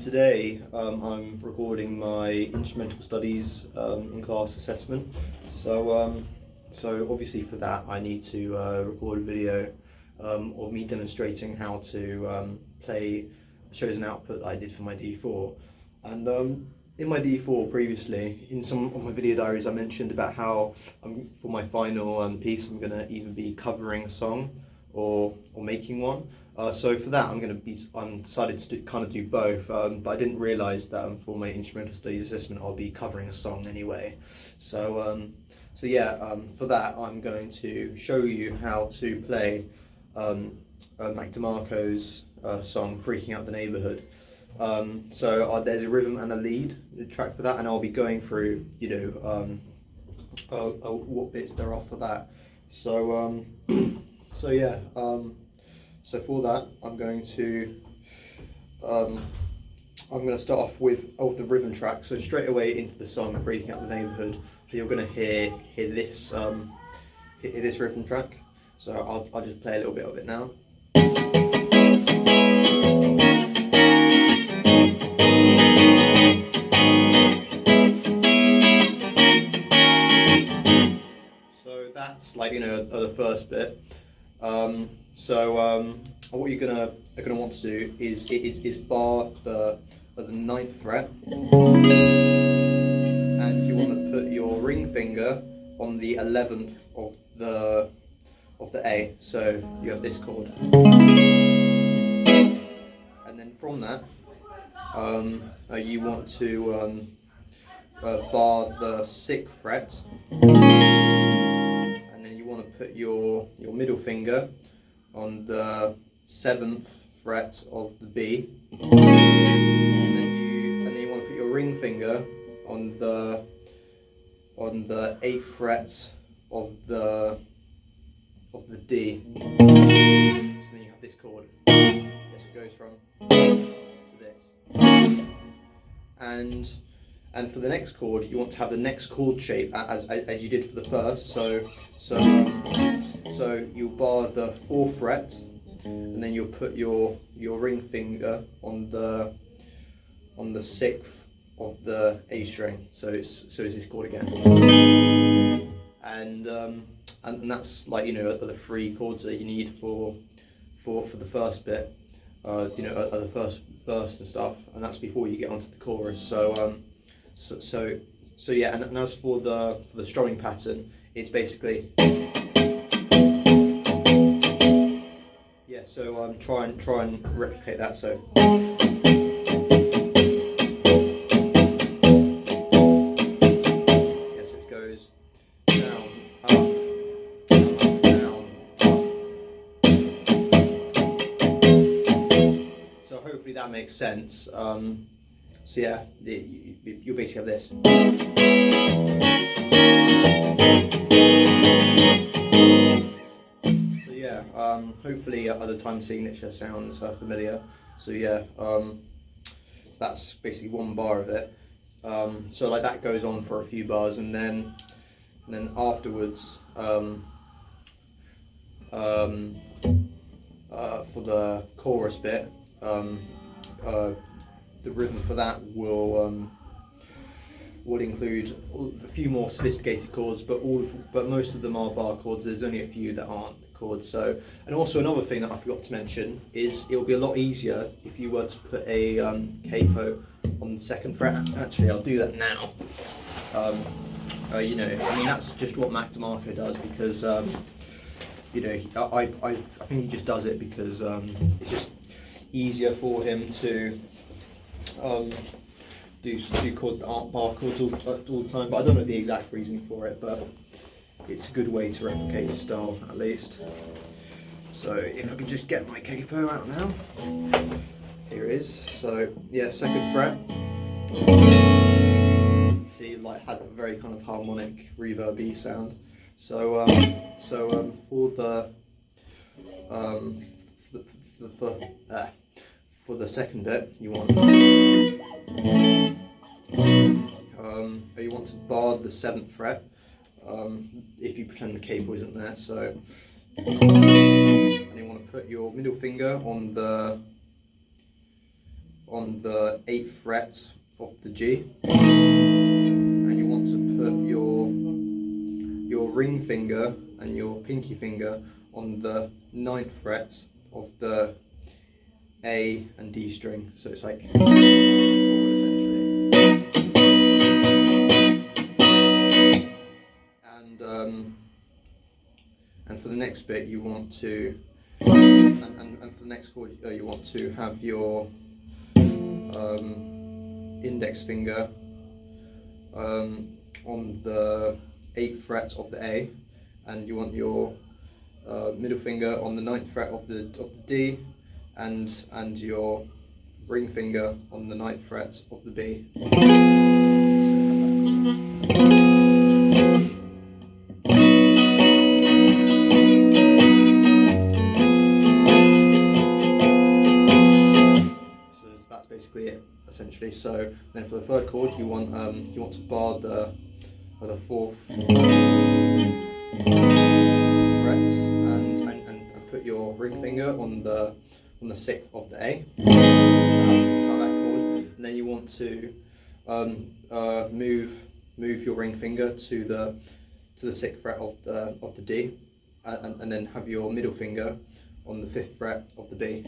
today I'm recording my instrumental studies in class assessment. So obviously for that I need to record a video of me demonstrating how to play the chosen output that I did for my D4. And in my D4 previously, in some of my video diaries, I mentioned about how for my final piece I'm going to either be covering a song or making one. So for that, I'm decided to do both, but I didn't realise that for my instrumental studies assessment I'll be covering a song anyway. So for that I'm going to show you how to play Demarco's song "Freaking Out the Neighbourhood." There's a rhythm and a lead track for that, and I'll be going through what bits there are for that. So for that, I'm going to start off with the rhythm track. So straight away into the song "Freaking Out the Neighbourhood," you're going to hear this rhythm track. So I'll just play a little bit of it now. So that's the first bit. What you're gonna want to do is bar the 9th fret, and you want to put your ring finger on the 11th of the A. So you have this chord, and then from that you want to bar the 6th fret. Put your middle finger on the 7th fret of the B, and then you want to put your ring finger on the 8th fret of the D. So then you have this chord. Yes, it goes from to this. And for the next chord, you want to have the next chord shape as you did for the first. So you'll bar the 4th fret, and then you'll put your ring finger on the 6th of the A string. So it's this chord again. And that's the 3 chords that you need for the first bit. The first verse and stuff, and that's before you get onto the chorus. So yeah, and as for the strumming pattern, it's basically So try and replicate that. So yes, it goes down, up, down, up. So hopefully that makes sense. So yeah, you'll basically have this. So yeah, hopefully other time signature sounds familiar. So yeah, so that's basically one bar of it. So that goes on for a few bars, and then afterwards, for the chorus bit, the rhythm for that will include a few more sophisticated chords, but most of them are bar chords. There's only a few that aren't chords. So, and also another thing that I forgot to mention is it'll be a lot easier if you were to put a capo on the 2nd fret. Actually, I'll do that now. That's just what Demarco does, because I think he just does it because it's just easier for him to do chords that aren't bar chords all the time. But I don't know the exact reason for it, but it's a good way to replicate his style, at least. So if I can just get my capo out now. Here it is. So yeah, 2nd fret. See, has a very kind of harmonic, reverby sound. So for the 2nd bit, you want to bar the 7th fret. If you pretend the capo isn't there, and you want to put your middle finger on the on the 8th fret of the G, and you want to put your ring finger and your pinky finger on the 9th fret of the A and D string. So it's like this chord essentially. And for the next bit, you want to, and for the next chord, you want to have your index finger on the 8th fret of the A, and you want your middle finger on the 9th fret of the D, and your ring finger on the 9th fret of the B. So it has that chord. So that's basically it, essentially. So then for the third chord, you want to bar the 4th fret and put your ring finger on the 6th of the A. So that's how that chord. And then you want to move your ring finger to the 6th fret of the D, and then have your middle finger on the 5th fret of the B.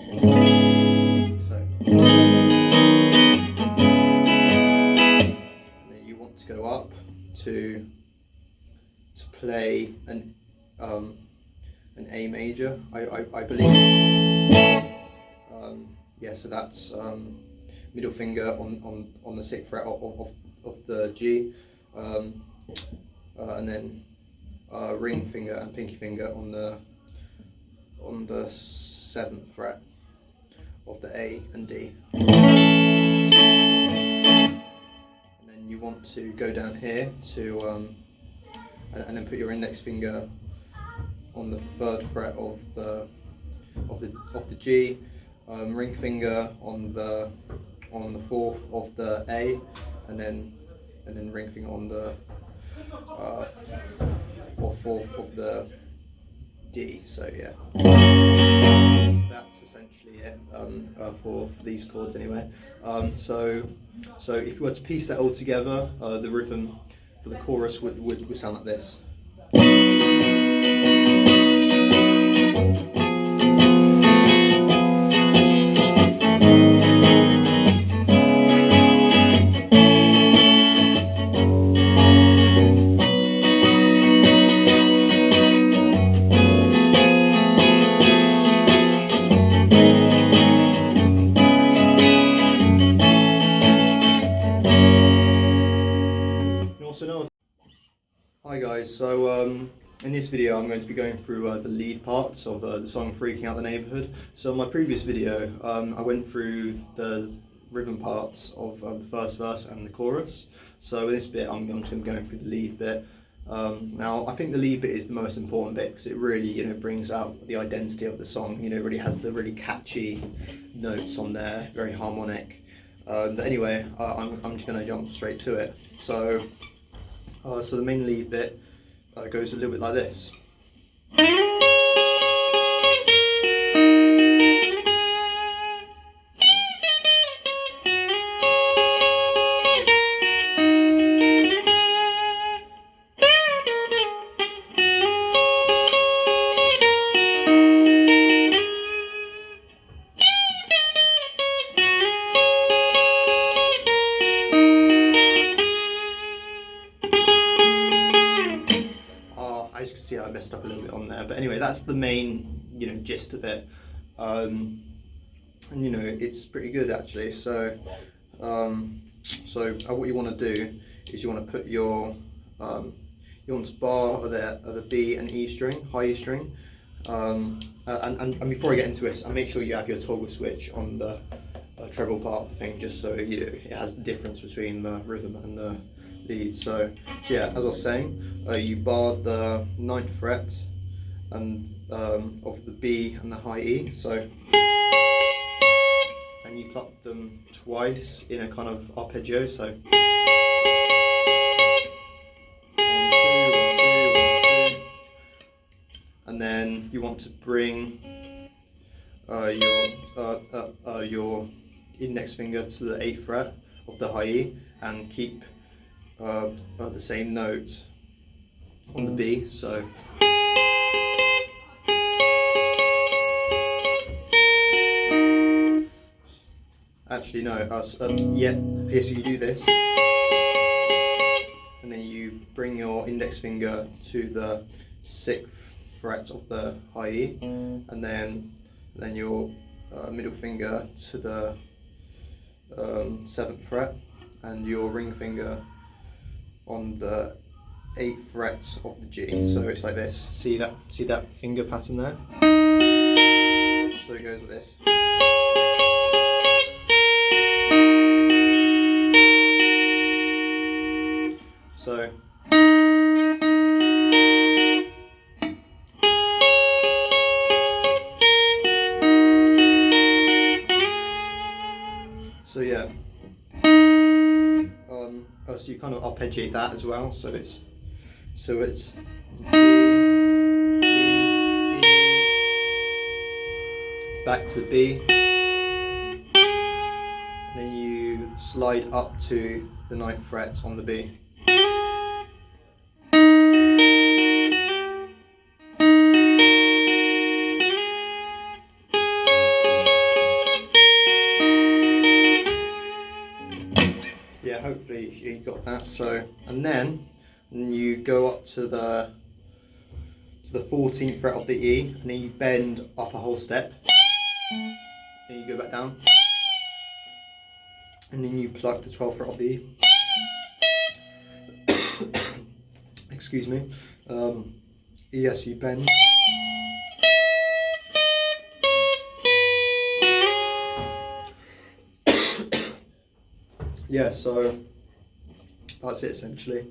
So, and then you want to go up to play an A major, I believe. Yeah, so that's middle finger on the 6th fret of the G, and then ring finger and pinky finger on the 7th fret of the A and D. And then you want to go down here to and then put your index finger on the 3rd fret of the G, ring finger on the 4th of the A, and then ring finger on the 4th of the D. So yeah, that's essentially it for these chords anyway. So if you were to piece that all together, the rhythm for the chorus would sound like this. Hi guys, so in this video I'm going to be going through the lead parts of the song Freaking Out the Neighborhood. So in my previous video I went through the rhythm parts of the first verse and the chorus. So in this bit I'm just going to be going through the lead bit. Now I think the lead bit is the most important bit because it really brings out the identity of the song. It really has the really catchy notes on there, very harmonic. But anyway, I'm just going to jump straight to it. So the main lead bit goes a little bit like this. As you can see, I messed up a little bit on there, but anyway, that's the main, gist of it, and it's pretty good actually. So, what you want to do is you want to put your, you want to bar the B and E string, high E string, and before I get into this, make sure you have your toggle switch on the treble part of the thing, just so it has the difference between the rhythm and the lead. So yeah, as I was saying, you bar the 9th fret and of the B and the high E. So, and you pluck them twice in a kind of arpeggio. So 1, 2, 1, 2, 1, 2, and then you want to bring your index finger to the 8th fret of the high E and keep the same note on the B. So actually no, yeah, here, so you do this, and then you bring your index finger to the 6th fret of the high E, and then your middle finger to the 7th fret, and your ring finger on the 8th fret of the G. So it's like this. See that finger pattern there? So it goes like this. So yeah. So you kind of arpeggiate that as well. So it's G, E, E, back to the B, and then you slide up to the 9th fret on the B. Yeah, hopefully you got that. So, and then you go up to the 14th fret of the E, and then you bend up a whole step, and you go back down, and then you pluck the 12th fret of the E. Excuse me. Yes, you bend. Yeah, so that's it essentially.